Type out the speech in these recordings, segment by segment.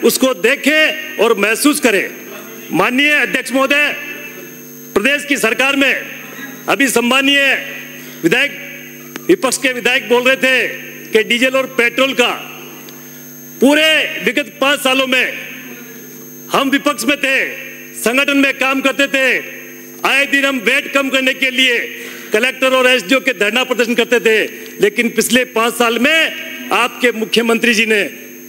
उसको देखें और महसूस करें। माननीय अध्यक्ष महोदय, प्रदेश की सरकार में अभी सम्मानीय विधायक, विपक्ष के विधायक बोल रहे थे कि डीजल और पेट्रोल का पूरे विगत 5 सालों में हम विपक्ष में थे, संगठन में काम करते थे, आए दिन हम वेट कम करने के लिए कलेक्टर और एसडीओ के धरना प्रदर्शन करते थे, लेकिन पिछले 5 साल में आपके मुख्यमंत्री जी ने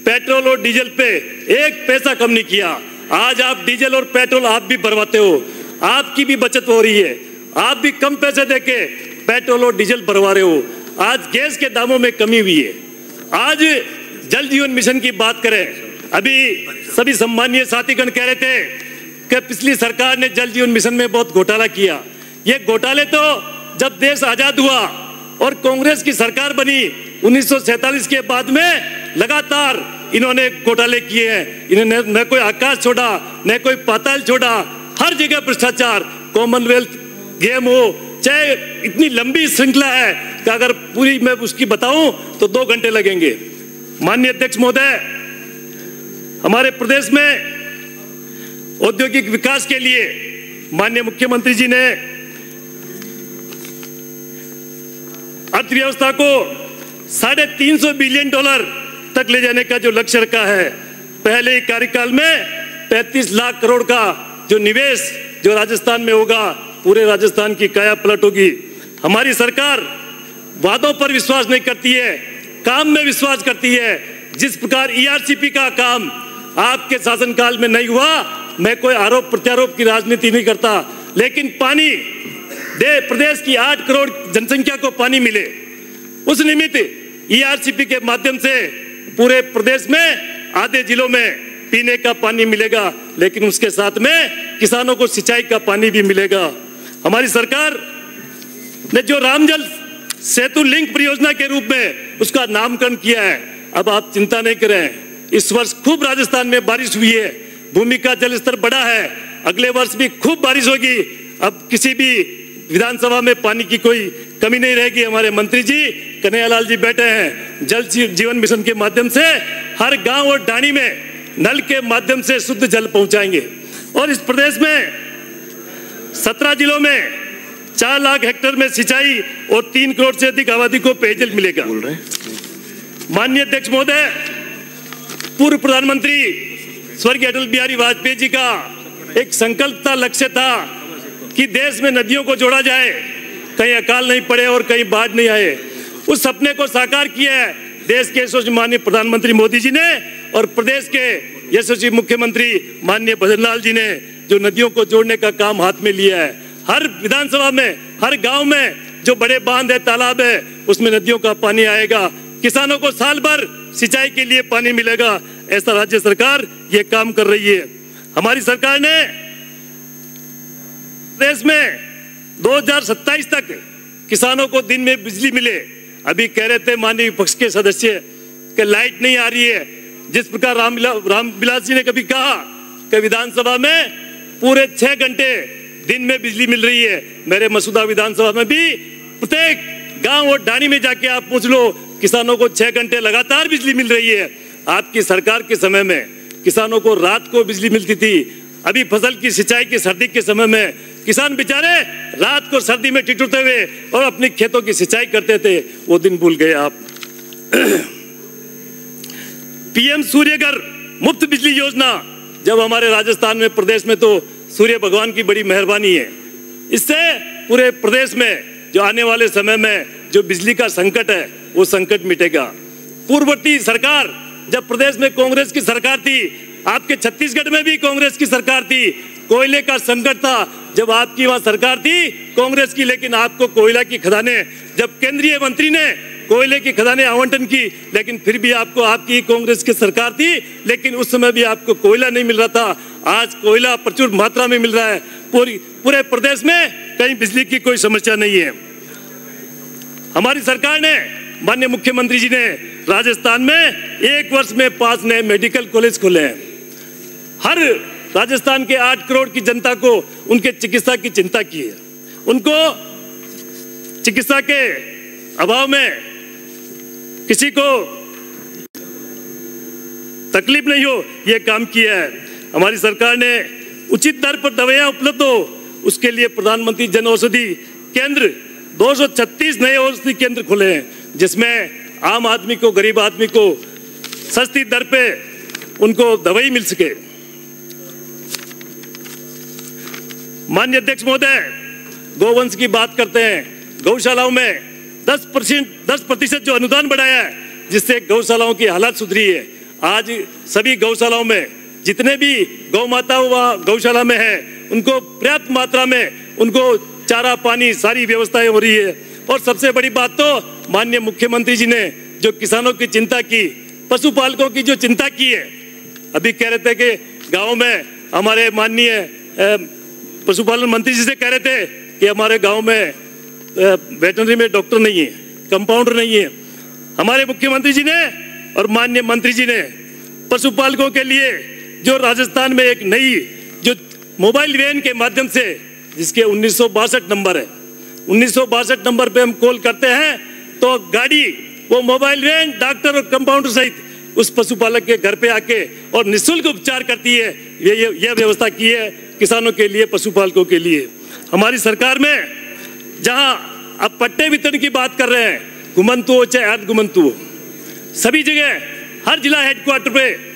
पेट्रोल और डीजल पे 1 पैसा कम नहीं किया। आज आप डीजल और पेट्रोल आप भी भरवाते हो, आपकी भी बचत हो रही है, आप भी कम पैसे देके पेट्रोल और डीजल भरवा रहे हो। आज गैस के दामों में कमी हुई है। आज जल जीवन मिशन की बात करें, अभी सभी सम्मानीय साथीगण कह रहे थे कि पिछली सरकार ने जल जीवन मिशन में बहुत घोटाला किया। ये घोटाले तो जब देश आजाद हुआ और कांग्रेस की सरकार बनी 1947 के बाद में लगातार इन्होंने घोटाले किए हैं। इन्होंने न कोई आकाश छोड़ा, न कोई पाताल छोड़ा, हर जगह भ्रष्टाचार। कॉमनवेल्थ गेम हो, चाहे इतनी लंबी श्रृंखला है कि अगर पूरी मैं उसकी बताऊं तो 2 घंटे लगेंगे। माननीय अध्यक्ष महोदय, हमारे प्रदेश में औद्योगिक विकास के लिए माननीय मुख्यमंत्री जी ने अर्थव्यवस्था को $350 बिलियन तक ले जाने का जो लक्ष्य रखा है, पहले कार्यकाल में 35 लाख करोड़ का जो निवेश जो राजस्थान में होगा, पूरे राजस्थान की काया पलट होगी। हमारी सरकार वादों पर विश्वास नहीं करती है, काम में विश्वास करती है। जिस प्रकार ईआरसीपी का काम आपके शासनकाल में नहीं हुआ, मैं कोई आरोप प्रत्यारोप की राजनीति नहीं करता, लेकिन पानी प्रदेश की 8 करोड़ जनसंख्या को पानी मिले, उस निमित्त ईआरसीपी के माध्यम से पूरे प्रदेश में आधे जिलों में पीने का पानी मिलेगा, लेकिन उसके साथ में किसानों को सिंचाई का पानी भी मिलेगा। हमारी सरकार ने जो रामजल सेतु लिंक परियोजना के रूप में उसका नामकरण किया है, अब आप चिंता नहीं करें, इस वर्ष खूब राजस्थान में बारिश हुई है, भूमि का जल स्तर बढ़ा है, अगले वर्ष भी खूब बारिश होगी। अब किसी भी विधानसभा में पानी की कोई कमी नहीं रहेगी। हमारे मंत्री जी कन्हैयालाल जी बैठे हैं, जल जीवन मिशन के माध्यम से हर गांव और ढाणी में नल के माध्यम से शुद्ध जल पहुंचाएंगे। और इस प्रदेश में 17 जिलों में 4 लाख हेक्टेयर में सिंचाई और 3 करोड़ से अधिक आबादी को पेयजल मिलेगा। माननीय अध्यक्ष महोदय, पूर्व प्रधानमंत्री स्वर्गीय अटल बिहारी वाजपेयी जी का एक संकल्प था, लक्ष्य था कि देश में नदियों को जोड़ा जाए, कहीं अकाल नहीं पड़े और कहीं बाढ़ नहीं आए। उस सपने को साकार किया है देश के यशस्वी माननीय प्रधानमंत्री मोदी जी ने और प्रदेश के यशस्वी मुख्यमंत्री माननीय भजनलाल जी ने, जो नदियों को जोड़ने का काम हाथ में लिया है। हर विधानसभा में, हर गांव में जो बड़े बांध है, तालाब है, उसमें नदियों का पानी आएगा, किसानों को साल भर सिंचाई के लिए पानी मिलेगा। ऐसा राज्य सरकार ये काम कर रही है। हमारी सरकार ने देश में 2027 तक किसानों को दिन में बिजली मिले। अभी कह रहे थे माननीय विपक्ष के सदस्य कि लाइट नहीं आ रही है। जिस प्रकार रामविलास जी ने कभी कहा कि विधानसभा में पूरे 6 घंटे दिन में बिजली मिल रही है, मेरे मसूदा विधानसभा में भी प्रत्येक गांव और ढाणी में जाके आप पूछ लो, किसानों को 6 घंटे लगातार बिजली मिल रही है। आपकी सरकार के समय में किसानों को रात को बिजली मिलती थी। अभी फसल की सिंचाई की सर्दी के समय में किसान बेचारे रात को सर्दी में ठिठुरते हुए और अपनी खेतों की सिंचाई करते थे, वो दिन भूल गए आप। पीएम सूर्यघर मुफ्त बिजली योजना, जब हमारे राजस्थान में, प्रदेश में तो सूर्य भगवान की बड़ी मेहरबानी है, इससे पूरे प्रदेश में जो आने वाले समय में जो बिजली का संकट है वो संकट मिटेगा। पूर्ववर्ती सरकार, जब प्रदेश में कांग्रेस की सरकार थी, आपके छत्तीसगढ़ में भी कांग्रेस की सरकार थी, कोयले का संकट था जब आपकी वहां सरकार थी कांग्रेस की, लेकिन आपको कोयला की खदानें, जब केंद्रीय मंत्री ने कोयले की खदानें आवंटन की, लेकिन फिर भी आपको, आपकी कांग्रेस की सरकार थी, लेकिन उस समय भी आपको कोयला नहीं मिल रहा था। आज कोयला प्रचुर मात्रा में मिल रहा है। पूरे प्रदेश में कहीं बिजली की कोई समस्या नहीं है। हमारी सरकार ने, माननीय मुख्यमंत्री जी ने राजस्थान में 1 वर्ष में 5 नए मेडिकल कॉलेज खोले हैं। हर राजस्थान के 8 करोड़ की जनता को उनके चिकित्सा की चिंता की है। उनको चिकित्सा के अभाव में किसी को तकलीफ नहीं हो, ये काम किया है। हमारी सरकार ने उचित दर पर दवाइयाँ उपलब्ध हो, उसके लिए प्रधानमंत्री जन औषधि केंद्र 236 नए औषधि केंद्र खुले हैं, जिसमें आम आदमी को, गरीब आदमी को सस्ती दर पे उनको दवाई मिल सके। माननीय अध्यक्ष महोदय, गौवंश की बात करते हैं। गौशालाओं में 10% जो अनुदान बढ़ाया है, जिससे गौशालाओं की हालत सुधरी है। आज सभी गौशालाओं में जितने भी गौ माता गौशाला में है, उनको पर्याप्त मात्रा में उनको चारा पानी सारी व्यवस्थाएं हो रही है। और सबसे बड़ी बात तो माननीय मुख्यमंत्री जी ने जो किसानों की चिंता की, पशुपालकों की जो चिंता की है, अभी कह रहे थे कि गाँव में हमारे माननीय पशुपालन मंत्री जी से कह रहे थे कि हमारे गाँव में वेटनरी में डॉक्टर नहीं है, कंपाउंडर नहीं है। हमारे मुख्यमंत्री जी ने और माननीय मंत्री जी ने पशुपालकों के लिए जो राजस्थान में एक नई जो मोबाइल वैन के माध्यम से, जिसके 1962 नंबर है, 1962 नंबर पे हम कॉल करते हैं तो गाड़ी, वो मोबाइल वैन डॉक्टर और कंपाउंडर सहित उस पशुपालक के घर पे आके और निःशुल्क उपचार करती है। ये व्यवस्था की है किसानों के लिए, पशुपालकों के लिए। हमारी सरकार में जहां अब पट्टे वितरण की बात कर रहे हैं, घुमंतु हो चाहे अर्ध घुमंतु हो, सभी जगह हर जिला हेडक्वार्टर पे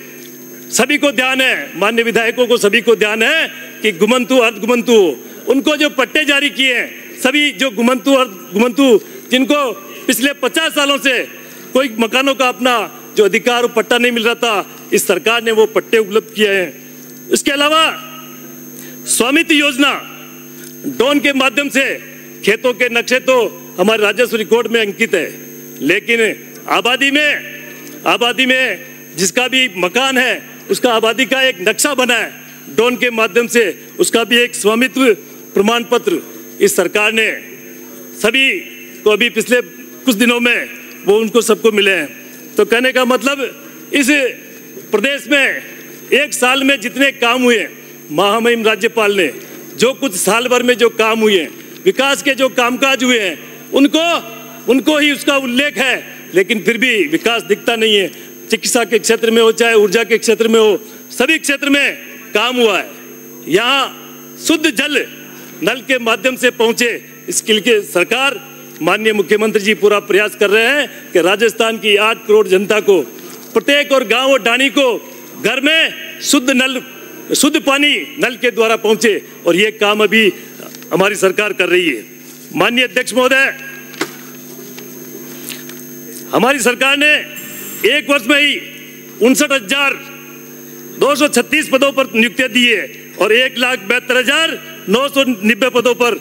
सभी को ध्यान है, माननीय विधायकों को सभी को ध्यान है कि घुमंतु अर्ध घुमंतु हो, उनको जो पट्टे जारी किए हैं, सभी जो घुमंतु अर्ध घुमंतु जिनको पिछले 50 सालों से कोई मकानों का अपना जो अधिकार और पट्टा नहीं मिल रहा था, इस सरकार ने वो पट्टे उपलब्ध किए हैं। इसके अलावा स्वामित्व योजना ड्रोन के माध्यम से खेतों के नक्शे तो हमारे राजस्व रिकॉर्ड में अंकित है, लेकिन आबादी में जिसका भी मकान है उसका आबादी का एक नक्शा बना है ड्रोन के माध्यम से, उसका भी एक स्वामित्व प्रमाण पत्र इस सरकार ने सभी को अभी पिछले कुछ दिनों में वो उनको सबको मिले हैं। तो कहने का मतलब इस प्रदेश में एक साल में जितने काम हुए, महामहिम राज्यपाल ने जो कुछ साल भर में जो काम हुए, विकास के जो कामकाज हुए हैं, उनको ही उसका उल्लेख है, लेकिन फिर भी विकास दिखता नहीं है। चिकित्सा के क्षेत्र में हो चाहे ऊर्जा के क्षेत्र में हो, सभी क्षेत्र में काम हुआ है। यहाँ शुद्ध जल नल के माध्यम से पहुंचे, इसके लिए सरकार, माननीय मुख्यमंत्री जी पूरा प्रयास कर रहे हैं कि राजस्थान की 8 करोड़ जनता को, प्रत्येक और गांव और डाणी को घर में शुद्ध पानी नल के द्वारा पहुंचे, और ये काम अभी हमारी सरकार कर रही है। माननीय अध्यक्ष महोदय, हमारी सरकार ने एक वर्ष में ही 59,236 पदों पर नियुक्तियां दी है और 1,72,990 पदों पर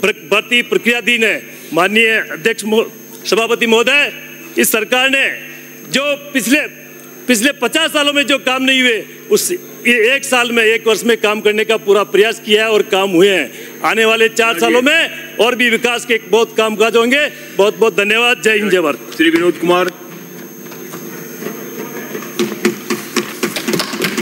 भर्ती प्रक्रियाधीन है। माननीय अध्यक्ष सभापति महोदय, इस सरकार ने जो पिछले 50 सालों में जो काम नहीं हुए, उस एक साल में, एक वर्ष में काम करने का पूरा प्रयास किया है और काम हुए हैं। आने वाले 4 सालों में और भी विकास के बहुत कामकाज होंगे। बहुत बहुत धन्यवाद। जय हिंद, जय भारत। श्री विनोद कुमार।